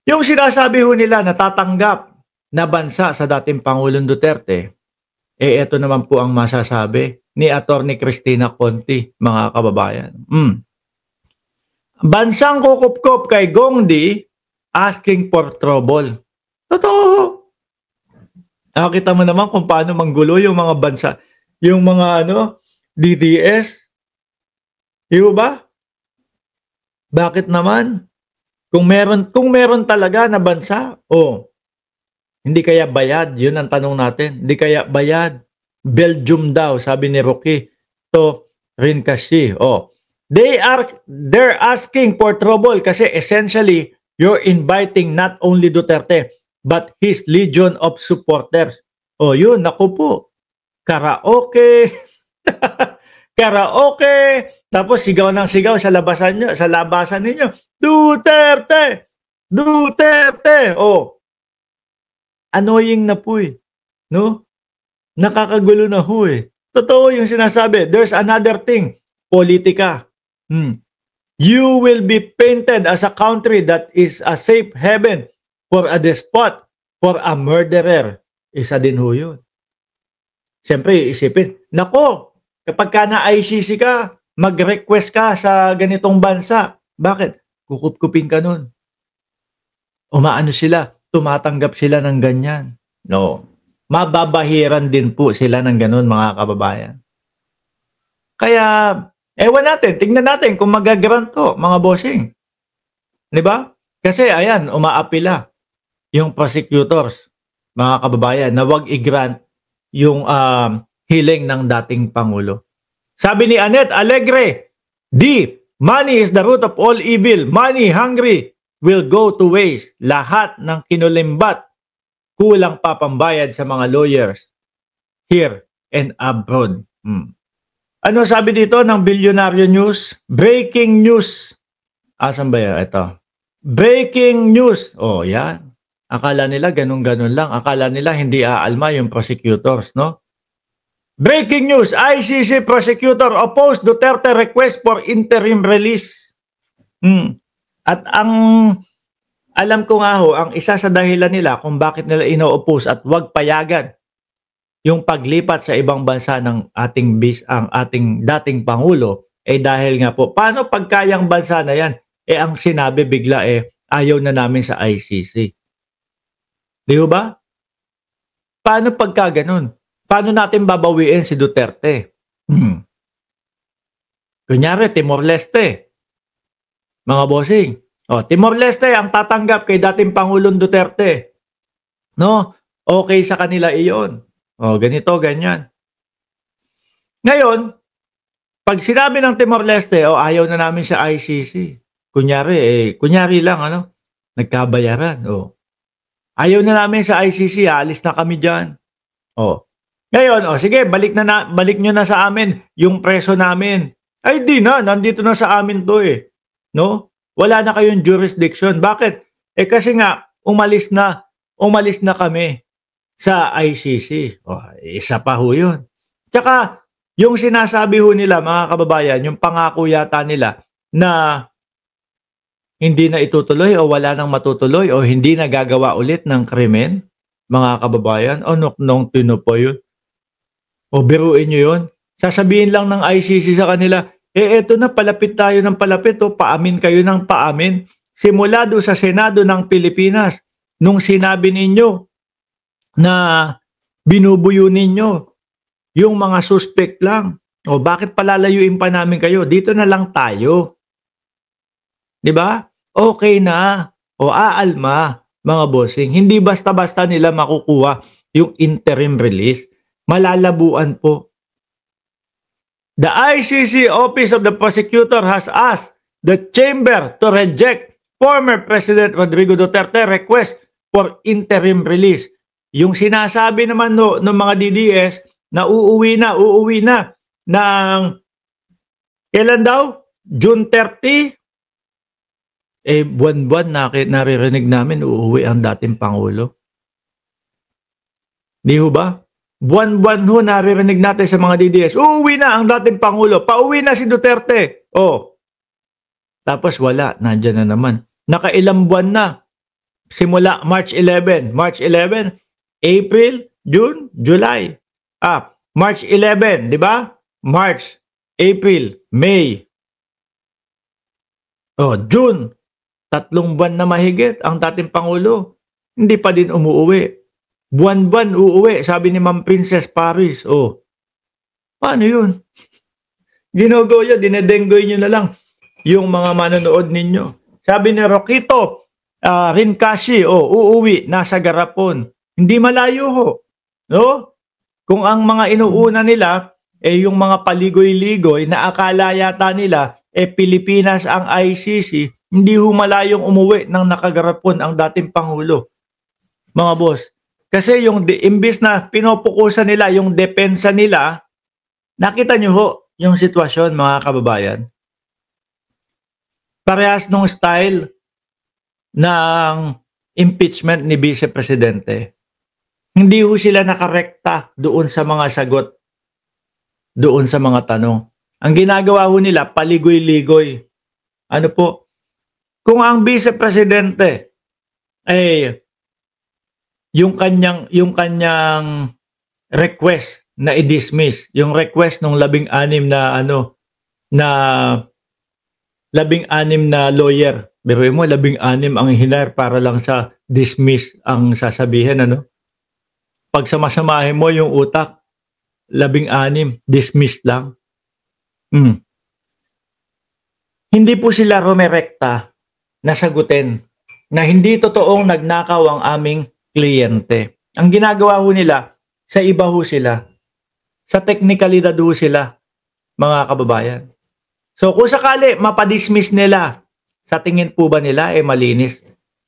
Yung sinasabi ho nila natatanggap na bansa sa dating Pangulong Duterte, eto naman po ang masasabi ni Attorney Cristina Conti, mga kababayan. Bansang kukupkop kay Gongdi asking for trouble. Totoo. Nakita mo naman kung paano manggulo yung mga bansa, yung mga DDS. Di ba? Bakit naman? Kung meron talaga na bansa, hindi kaya bayad? Yun ang tanong natin. Hindi kaya bayad? Belgium daw, sabi ni Rocky. To Rinkashi. They're asking for trouble kasi essentially you're inviting not only Duterte but his legion of supporters. Yun, naku po. Karaoke. Karaoke. Tapos sigaw ng sigaw sa labasan ninyo. Duterte! Duterte! Annoying na po no? Nakakagulo na ho Totoo yung sinasabi. There's another thing. Politika. You will be painted as a country that is a safe haven for a despot, for a murderer. Isa din ho yun. Siyempre, isipin, nako, kapag ka na-ICC ka, mag-request ka sa ganitong bansa. Bakit? Kukup-kupin ka nun. Umaano sila? Tumatanggap sila ng ganyan. No. Mababahiran din po sila ng ganun, mga kababayan. Kaya, ewan natin, tingnan natin kung magagranto, mga bossing. Di ba? Kasi, ayan, umaapila yung prosecutors, mga kababayan, na wag i-grant yung hiling ng dating Pangulo. Sabi ni Annette Alegre, money is the root of all evil. Money hungry will go to waste. Lahat ng kinulimbat, kulang pa pambayad sa mga lawyers here and abroad. Ano sabi dito ng Bilyonaryo News? Breaking news. Asan ba yan? Ito. Breaking news. Yan. Akala nila ganun-ganun lang. Akala nila hindi aalma yung prosecutors, no? Breaking news. ICC prosecutor opposed Duterte request for interim release. At alam ko nga ho, ang isa sa dahilan nila kung bakit nila ino-oppose at wag payagan yung paglipat sa ibang bansa ng ating dating Pangulo, dahil nga po, paano pagkayang bansa na yan? Ang sinabi bigla ayaw na namin sa ICC. Di ba? Paano pagka ganun? Paano natin babawiin si Duterte? Kunyari, Timor-Leste. Mga bossing. Timor-Leste ang tatanggap kay dating Pangulong Duterte. No? Okay sa kanila iyon. Ganito, ganyan. Ngayon, pag sinabi ng Timor-Leste, ayaw na namin sa ICC. Kunyari lang, nagkabayaran. Ayaw na namin sa ICC, alis na kami dyan. Ngayon, sige, balik nyo na sa amin yung preso namin. Ay, di na, nandito na sa amin to No? Wala na kayong jurisdiction. Bakit? Kasi nga, umalis na kami sa ICC. Isa pa ho yun. Tsaka, yung sinasabi ho nila, mga kababayan, yung pangako yata nila na hindi na itutuloy o wala nang matutuloy o hindi na gagawa ulit ng krimen, mga kababayan, nung tinupo yun. Biruin nyo yun. Sasabihin lang ng ICC sa kanila, eto na, palapit tayo ng palapit, paamin kayo ng paamin. Simula do sa Senado ng Pilipinas, nung sinabi ninyo na binubuyo ninyo yung mga suspect lang. Bakit palalayuin pa namin kayo? Dito na lang tayo. Di ba? Okay na. Aalma, mga bossing. Hindi basta-basta nila makukuha yung interim release. Malalabuan po. The ICC Office of the Prosecutor has asked the chamber to reject former President Rodrigo Duterte request for interim release. Yung sinasabi naman ng mga DDS na uuwi na ng kailan daw? June 30? Buwan-buwan naririnig namin uuwi ang dating Pangulo. Di ho ba? Buwan-buwan ho naririnig natin sa mga DDS, uuwi na ang dating Pangulo, pauwi na si Duterte. Tapos wala, nandyan na naman. Nakailang buwan na simula March 11, April, June, July. March 11, di ba? March, April, May. June, 3 buwan na mahigit ang dating Pangulo. Hindi pa din umuuwi. Buwan-buwan uuwi, sabi ni Ma'am Princess Paris. Paano yun? Ginogoyo, dinedenggoy nyo na lang yung mga manonood ninyo. Sabi ni Roquito, Rincashi, uuwi, nasa garapon. Hindi malayo ho. No? Kung ang mga inuuna nila, yung mga paligoy-ligoy na akala yata nila, Pilipinas ang ICC, hindi ho malayong umuwi ng nakagarapon ang dating Pangulo. Mga boss. Kasi imbis na pinopokusan nila yung depensa nila, nakita nyo ho yung sitwasyon, mga kababayan. Parehas nung style ng impeachment ni Vice Presidente. Hindi ho sila nakarekta doon sa mga sagot, doon sa mga tanong. Ang ginagawa ho nila, paligoy-ligoy. Ano po? Kung ang Vice Presidente yung kanyang request na i-dismiss, yung request ng 16 na lawyer. Pero mo 16 ang hinar para lang sa dismiss ang sasabihin, ano? Pag samasamahin mo yung utak, 16 dismiss lang. Hindi po sila rumerekta na sagutin na hindi totoong nagnakaw ang aming kliyente. Ang ginagawa ho nila, sa iba ho sila. Sa teknikalidad ho sila, mga kababayan. So kung sakali mapadismiss nila, sa tingin po ba nila malinis?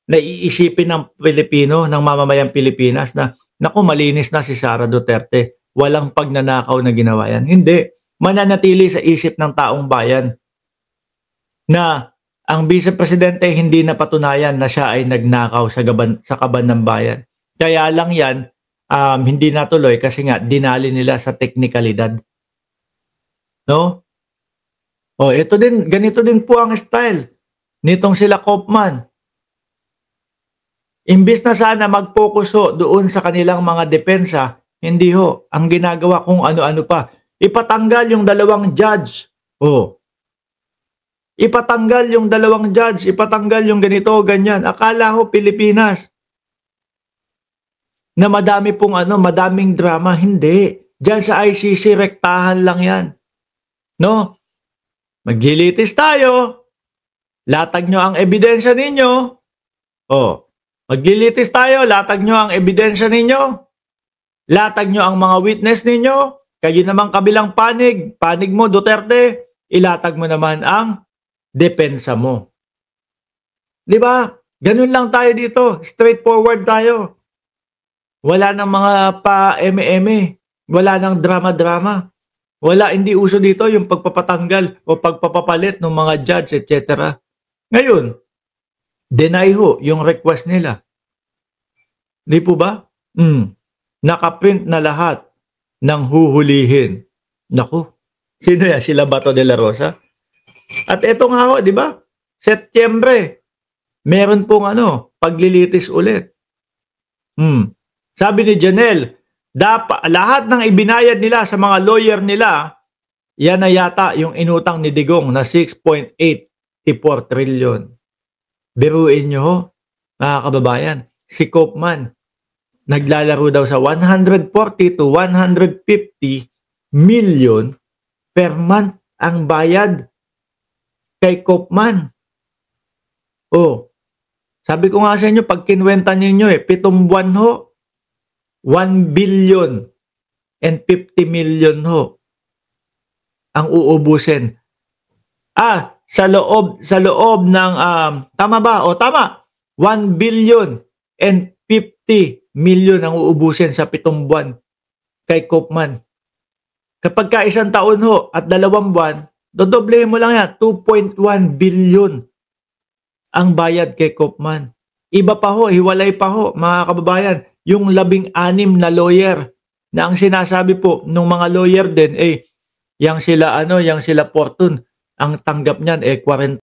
Naiisipin ng Pilipino, ng mamamayang Pilipinas na, naku, malinis na si Sara Duterte. Walang pagnanakaw na ginawa yan. Hindi. Mananatili sa isip ng taong bayan na ang Vice Presidente hindi napatunayan na siya ay nagnakaw sa kaban ng bayan. Kaya lang yan, hindi natuloy kasi nga dinali nila sa teknikalidad. No? Ganito din po ang style nitong sila Kopman. Imbis na sana mag-focus ho doon sa kanilang mga depensa, hindi ho. Ang ginagawa kung ano-ano pa. Ipatanggal yung 2 judge. Ipatanggal yung 2 judge. Ipatanggal yung ganito, ganyan. Akala ho Pilipinas na madami pong madaming drama. Hindi. Diyan sa ICC, rektahan lang yan. No? Maghilitis tayo. Latag nyo ang ebidensya ninyo. Maghilitis tayo. Latag nyo ang ebidensya ninyo. Latag nyo ang mga witness ninyo. Kayo naman kabilang panig mo Duterte, ilatag mo naman ang depensa mo. Di ba? Ganun lang tayo dito. Straightforward tayo. Wala nang mga pa-eme-eme. Wala nang drama-drama. Hindi uso dito yung pagpapatanggal o pagpapapalit ng mga judge, etc. Ngayon, deny ho yung request nila. Di po ba? Nakaprint na lahat ng huhulihin. Naku, sino yan? Sila Bato de la Rosa? At eto nga ho, di ba? Setyembre, meron pong paglilitis ulit. Sabi ni Janelle, lahat ng ibinayad nila sa mga lawyer nila, yan na yata yung inutang ni Digong na 6.84 trillion. Biruin nyo ho, mga kababayan, si Kopman, naglalaro daw sa 140 to 150 million per month ang bayad kay Kopman. Sabi ko nga sa inyo, pag kinwenta ninyo 7 buwan ho, 1 billion and 50 million ho ang uubusin. Sa loob ng tama ba? Tama. 1 billion and 50 million ang uubusin sa 7 buwan kay Kopman. Kapag ka 1 taon ho at 2 buwan, dodoble mo lang yan, 2.1 billion ang bayad kay Kopman. Iba pa ho, hiwalay pa ho, mga kababayan, yung 16 na lawyer na ang sinasabi po ng mga lawyer din, yang sila Fortune, ang tanggap niyan 40